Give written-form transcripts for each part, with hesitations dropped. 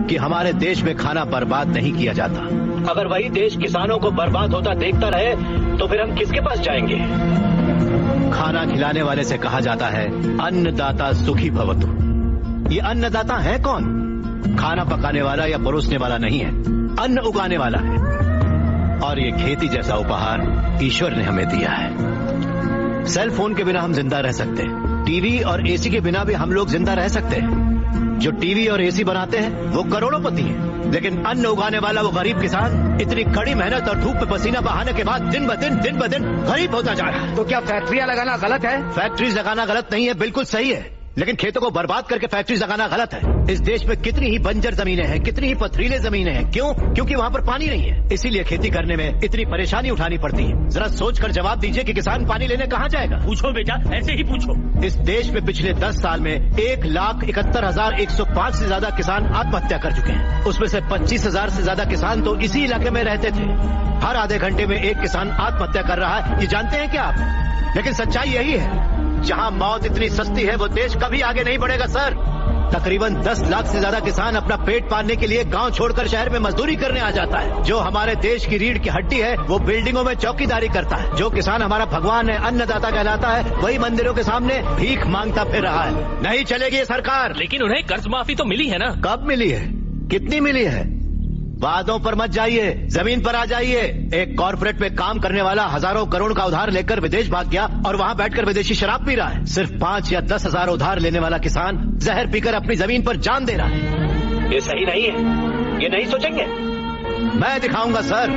कि हमारे देश में खाना बर्बाद नहीं किया जाता। अगर वही देश किसानों को बर्बाद होता देखता रहे तो फिर हम किसके पास जाएंगे? खाना खिलाने वाले से कहा जाता है अन्नदाता सुखी भवतु। ये अन्नदाता है कौन? खाना पकाने वाला या परोसने वाला नहीं है, अन्न उगाने वाला है। और ये खेती जैसा उपहार ईश्वर ने हमें दिया है। सेल फोन के बिना हम जिंदा रह सकते हैं, टीवी और एसी के बिना भी हम लोग जिंदा रह सकते हैं। जो टीवी और एसी बनाते हैं वो करोड़ोंपति हैं, लेकिन अन्न उगाने वाला वो गरीब किसान इतनी कड़ी मेहनत और धूप में पसीना बहाने के बाद दिन ब दिन गरीब होता जा रहा है। तो क्या फैक्ट्रियां लगाना गलत है? फैक्ट्रीज लगाना गलत नहीं है, बिल्कुल सही है, लेकिन खेतों को बर्बाद करके फैक्ट्रीज लगाना गलत है। इस देश में कितनी ही बंजर जमीनें हैं, कितनी ही पथरीले जमीनें हैं। क्यों? क्योंकि वहाँ पर पानी नहीं है, इसीलिए खेती करने में इतनी परेशानी उठानी पड़ती है। जरा सोच कर जवाब दीजिए कि किसान पानी लेने कहाँ जाएगा? पूछो बेटा, ऐसे ही पूछो। इस देश में पिछले 10 साल में 1,71,105 से ज्यादा किसान आत्महत्या कर चुके हैं। उसमें से 25,000 से ज्यादा किसान तो इसी इलाके में रहते थे। हर आधे घंटे में एक किसान आत्महत्या कर रहा है, ये जानते हैं क्या आप? लेकिन सच्चाई यही है, जहां मौत इतनी सस्ती है वो देश कभी आगे नहीं बढ़ेगा सर। तकरीबन 10 लाख से ज्यादा किसान अपना पेट पालने के लिए गांव छोड़कर शहर में मजदूरी करने आ जाता है। जो हमारे देश की रीढ़ की हड्डी है वो बिल्डिंगों में चौकीदारी करता है। जो किसान हमारा भगवान है, अन्नदाता कहलाता है, वही मंदिरों के सामने भीख मांगता फिर रहा है। नहीं चलेगी ये सरकार। लेकिन उन्हें कर्ज माफी तो मिली है ना? कब मिली है? कितनी मिली है? वादों पर मत जाइए, जमीन पर आ जाइए। एक कॉर्पोरेट में काम करने वाला हजारों करोड़ का उधार लेकर विदेश भाग गया और वहां बैठकर विदेशी शराब पी रहा है। सिर्फ 5 या 10 हजार उधार लेने वाला किसान जहर पीकर अपनी जमीन पर जान दे रहा है। ये सही नहीं है, ये नहीं सोचेंगे? मैं दिखाऊंगा सर।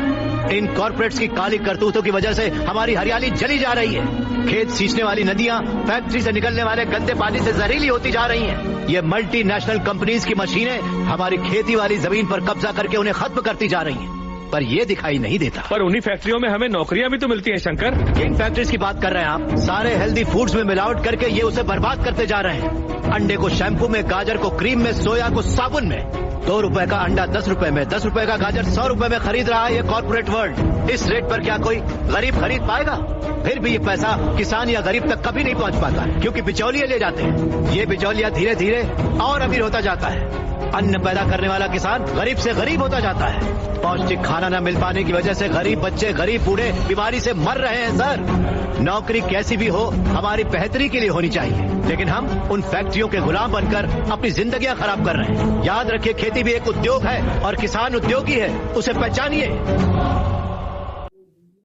इन कॉर्पोरेट्स की काली करतूतों की वजह से हमारी हरियाली जली जा रही है। खेत सींचने वाली नदियां फैक्ट्री से निकलने वाले गंदे पानी से जहरीली होती जा रही हैं। ये मल्टीनेशनल कंपनीज की मशीनें हमारी खेती वाली जमीन पर कब्जा करके उन्हें खत्म करती जा रही हैं। पर ये दिखाई नहीं देता। पर उन्हीं फैक्ट्रियों में हमें नौकरियां भी तो मिलती हैं शंकर। किन फैक्ट्रीज की बात कर रहे हैं आप? सारे हेल्दी फूड्स में मिलावट करके ये उसे बर्बाद करते जा रहे हैं। अंडे को शैम्पू में, गाजर को क्रीम में, सोया को साबुन में। 2 रुपए का अंडा 10 रुपए में, 10 रुपए का गाजर 100 रुपए में खरीद रहा है ये कॉर्पोरेट वर्ल्ड। इस रेट पर क्या कोई गरीब खरीद पाएगा? फिर भी ये पैसा किसान या गरीब तक कभी नहीं पहुंच पाता है, क्योंकि बिचौलिए ले जाते हैं। ये बिचौलिया धीरे धीरे और अमीर होता जाता है। अन्न पैदा करने वाला किसान गरीब से गरीब होता जाता है। पौष्टिक खाना न मिल पाने की वजह से गरीब बच्चे, गरीब बूढ़े बीमारी से मर रहे हैं सर। नौकरी कैसी भी हो हमारी बेहतरी के लिए होनी चाहिए, लेकिन हम उन फैक्ट्रियों के गुलाम बनकर अपनी जिंदगियां खराब कर रहे हैं। याद रखिए, खेती भी एक उद्योग है और किसान उद्योगी है, उसे पहचानिए।